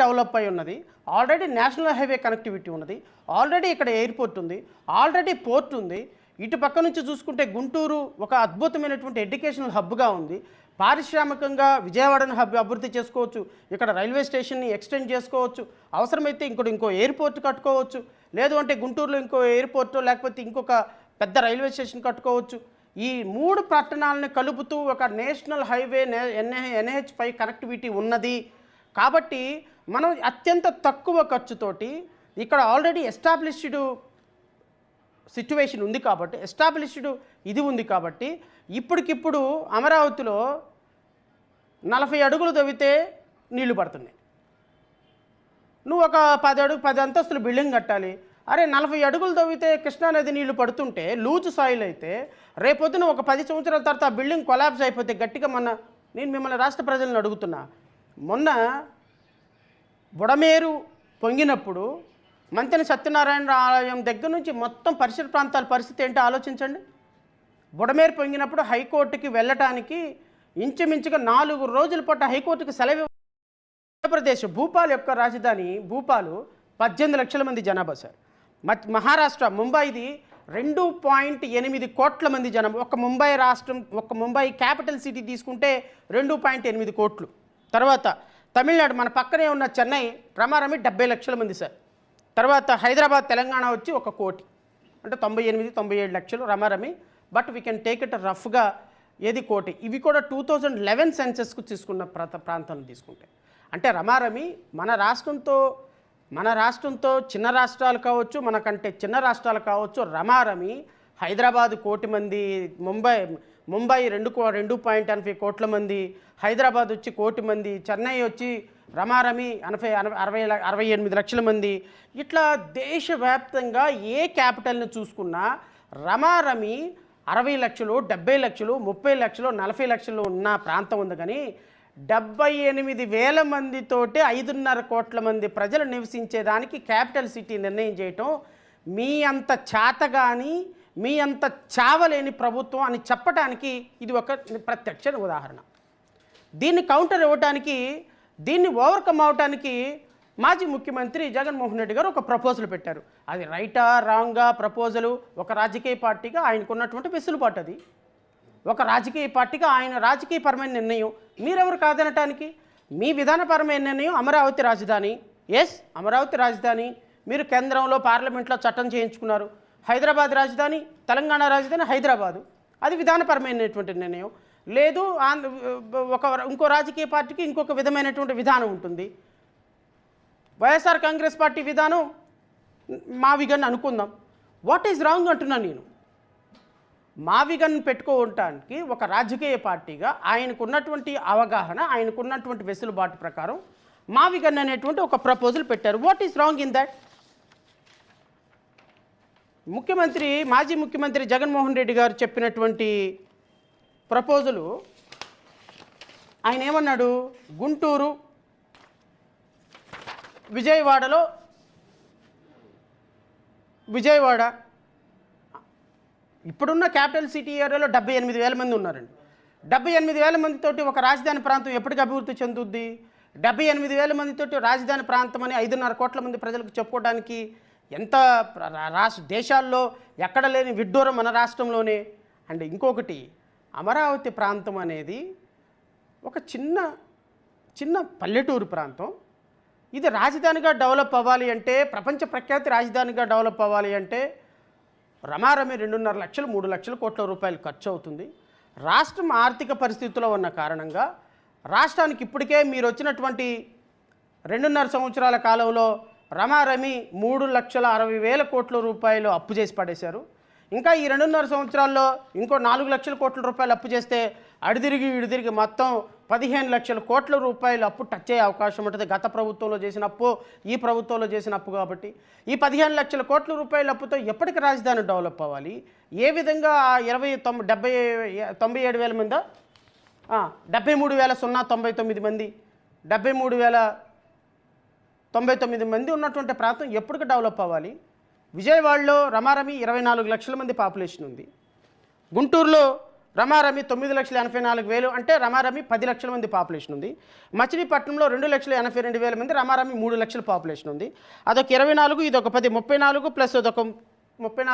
Develop అయి ఉన్నది, already national highway connectivity ఉన్నది, ఆల్రెడీ ఇక్కడ ఎయిర్పోర్ట్ ఉంది, ఆల్రెడీ పోర్ట్ ఉంది. ఇటు పక్క నుంచి చూసుకుంటే గుంటూరు ఒక అద్భుతమైనటువంటి ఎడ్యుకేషనల్ హబ్గా ఉంది. పారిశ్రామికంగా విజయవాడను అభివృద్ధి చేసుకోవచ్చు, ఇక్కడ రైల్వే స్టేషన్ని ఎక్స్టెండ్ చేసుకోవచ్చు, అవసరమైతే ఇంకో ఎయిర్పోర్ట్ కట్టుకోవచ్చు, లేదు అంటే గుంటూరులో ఇంకో ఎయిర్పోర్ట్ లేకపోతే ఇంకొక పెద్ద రైల్వే స్టేషన్ కట్టుకోవచ్చు. ఈ 3 పట్టణాలను కలుపుతూ ఒక నేషనల్ హైవే NH5 కనెక్టివిటీ ఉన్నది. కాబట్టి మనం అత్యంత తక్కువ ఖర్చుతోటి ఇక్కడ ఆల్రెడీ ఎస్టాబ్లిష్డ్ సిచ్యువేషన్ ఉంది కాబట్టి, ఎస్టాబ్లిష్డ్ ఇది ఉంది కాబట్టి ఇప్పటికిప్పుడు అమరావతిలో 40 అడుగులు తవ్వితే నీళ్లు పడుతున్నాయి. నువ్వు ఒక 10 అంతస్తులు బిల్డింగ్ కట్టాలి. అరే 40 అడుగులు తవ్వితే కృష్ణానది నీళ్లు పడుతుంటే లూజు సాయిల్ అయితే రేపొద్దున ఒక 10 సంవత్సరాల తర్వాత ఆ బిల్డింగ్ కొలాప్స్ అయిపోతే గట్టిగా నేను మిమ్మల్ని రాష్ట్ర ప్రజలను అడుగుతున్నా, మొన్న బుడమేరు పొంగినప్పుడు మంతెన సత్యనారాయణ ఆలయం దగ్గర నుంచి మొత్తం పరిసర ప్రాంతాల పరిస్థితి ఏంటో ఆలోచించండి. బుడమేరు పొంగినప్పుడు హైకోర్టుకి వెళ్ళటానికి ఇంచుమించుగా 4 రోజుల పాటు హైకోర్టుకి సెలవు. ఆంధ్రప్రదేశ్ భూపాల్ యొక్క రాజధాని భూపాలు 18 లక్షల మంది జనాభా సార్. మహారాష్ట్ర ముంబైది 2.8 కోట్ల మంది జనాభా. ఒక ముంబై రాష్ట్రం, ఒక ముంబై క్యాపిటల్ సిటీ తీసుకుంటే 2.8 కోట్లు. తర్వాత తమిళనాడు మన పక్కనే ఉన్న చెన్నై రమారమి 70 లక్షల మంది సార్. తర్వాత హైదరాబాద్ తెలంగాణ వచ్చి 1 కోటి, అంటే 98-97 లక్షలు రమారమి. But we can take it రఫ్గా ఏది కోటి. ఇవి కూడా 2011 సెన్సెస్కు తీసుకున్న ప్రాంతం తీసుకుంటే అంటే రమారమి మన రాష్ట్రంతో చిన్న రాష్ట్రాలు కావచ్చు, మనకంటే చిన్న రాష్ట్రాలు కావచ్చు, రమారమి హైదరాబాద్ 1 కోటి మంది, ముంబై 2.80 కోట్ల మంది, హైదరాబాద్ వచ్చి 1 కోటి మంది, చెన్నై వచ్చి రమారమి 68 లక్షల మంది. ఇట్లా దేశవ్యాప్తంగా ఏ క్యాపిటల్ని చూసుకున్నా రమారమి 60 లక్షలు, 70 లక్షలు, 30 లక్షలు, 40 లక్షలు ఉన్న ప్రాంతం ఉంది. కానీ 78,000 మందితోటి 5.5 కోట్ల మంది ప్రజలు నివసించేదానికి క్యాపిటల్ సిటీ నిర్ణయం చేయటం మీ అంత చేతగాని, మీ అంత చావలేని ప్రభుత్వం అని చెప్పడానికి ఇది ఒక ప్రత్యక్ష ఉదాహరణ. దీన్ని కౌంటర్ ఇవ్వడానికి, దీన్ని ఓవర్కమ్ అవడానికి మాజీ ముఖ్యమంత్రి జగన్మోహన్ రెడ్డి గారు ఒక ప్రపోజల్ పెట్టారు. అది రైటా రాంగా ప్రపోజలు? ఒక రాజకీయ పార్టీగా ఆయనకున్నటువంటి వెసులుబాటు అది. ఒక రాజకీయ పార్టీగా ఆయన రాజకీయపరమైన నిర్ణయం. మీరెవరు కాదనటానికి? మీ విధానపరమైన నిర్ణయం అమరావతి రాజధాని. ఎస్, అమరావతి రాజధాని. మీరు కేంద్రంలో పార్లమెంట్లో చట్టం చేయించుకున్నారు. హైదరాబాద్ రాజధాని, తెలంగాణ రాజధాని హైదరాబాదు. అది విధానపరమైనటువంటి నిర్ణయం. లేదు ఇంకో రాజకీయ పార్టీకి ఇంకొక విధమైనటువంటి విధానం ఉంటుంది. వైఎస్ఆర్ కాంగ్రెస్ పార్టీ విధానం మావిగన్ అనుకుందాం. వాట్ ఈజ్ రాంగ్ అంటున్నాను నేను. మావిగన్ పెట్టుకోవటానికి ఒక రాజకీయ పార్టీగా ఆయనకున్నటువంటి అవగాహన, ఆయనకున్నటువంటి వెసులుబాటు ప్రకారం మావిగన్ అనేటువంటి ఒక ప్రపోజల్ పెట్టారు. What is wrong in that? మాజీ ముఖ్యమంత్రి జగన్మోహన్ రెడ్డి గారు చెప్పినటువంటి ప్రపోజలు ఆయన ఏమన్నాడు? గుంటూరు, విజయవాడ ఇప్పుడున్న క్యాపిటల్ సిటీ ఏరియాలో 78,000 మంది ఉన్నారండి. 78,000 మందితోటి ఒక రాజధాని ప్రాంతం ఎప్పటికి అభివృద్ధి చెందుద్ది? 78,000 మందితోటి రాజధాని ప్రాంతం అని 5.5 కోట్ల మంది ప్రజలకు చెప్పుకోవడానికి ఎంత దేశాల్లో ఎక్కడ లేని విడ్డూరం మన రాష్ట్రంలోనే. అండ్ ఇంకొకటి, అమరావతి ప్రాంతం అనేది ఒక చిన్న పల్లెటూరు ప్రాంతం. ఇది రాజధానిగా డెవలప్ అవ్వాలి అంటే, ప్రపంచ ప్రఖ్యాతి రాజధానిగా డెవలప్ అవ్వాలి అంటే రమారమి 2.5 లక్షలు 3 లక్షల కోట్ల రూపాయలు ఖర్చు అవుతుంది. రాష్ట్రం ఆర్థిక పరిస్థితుల్లో ఉన్న కారణంగా రాష్ట్రానికి ఇప్పటికే మీరు వచ్చినటువంటి 2.5 సంవత్సరాల కాలంలో రమారమి 3,60,000 కోట్ల రూపాయలు అప్పు చేసి పడేశారు. ఇంకా ఈ 2.5 సంవత్సరాల్లో ఇంకో 4 లక్షల కోట్ల రూపాయలు అప్పు చేస్తే ఇడిదిరిగి మొత్తం 15 లక్షల కోట్ల రూపాయలు అప్పు టచ్ అయ్యే అవకాశం ఉంటుంది. గత ప్రభుత్వంలో చేసిన అప్పు, ఈ ప్రభుత్వంలో చేసిన అప్పు. కాబట్టి ఈ 15 లక్షల కోట్ల రూపాయల అప్పుతో ఎప్పటికి రాజధాని డెవలప్ అవ్వాలి? ఏ విధంగా 97,000 మందా 73,099 మంది 73,099 మంది ఉన్నటువంటి ప్రాంతం ఎప్పటికి డెవలప్ అవ్వాలి? విజయవాడలో రమారమి 24 లక్షల మంది పాపులేషన్ ఉంది. గుంటూరులో రమారమి 9,84,000 అంటే రమారమి 10 లక్షల మంది పాపులేషన్ ఉంది. మచిలీపట్నంలో 2,82,000 మంది, రమారమి 3 లక్షల పాపులేషన్ ఉంది. అదొక 24, ఇదొక 10, 34 ప్లస్ అదొక 34.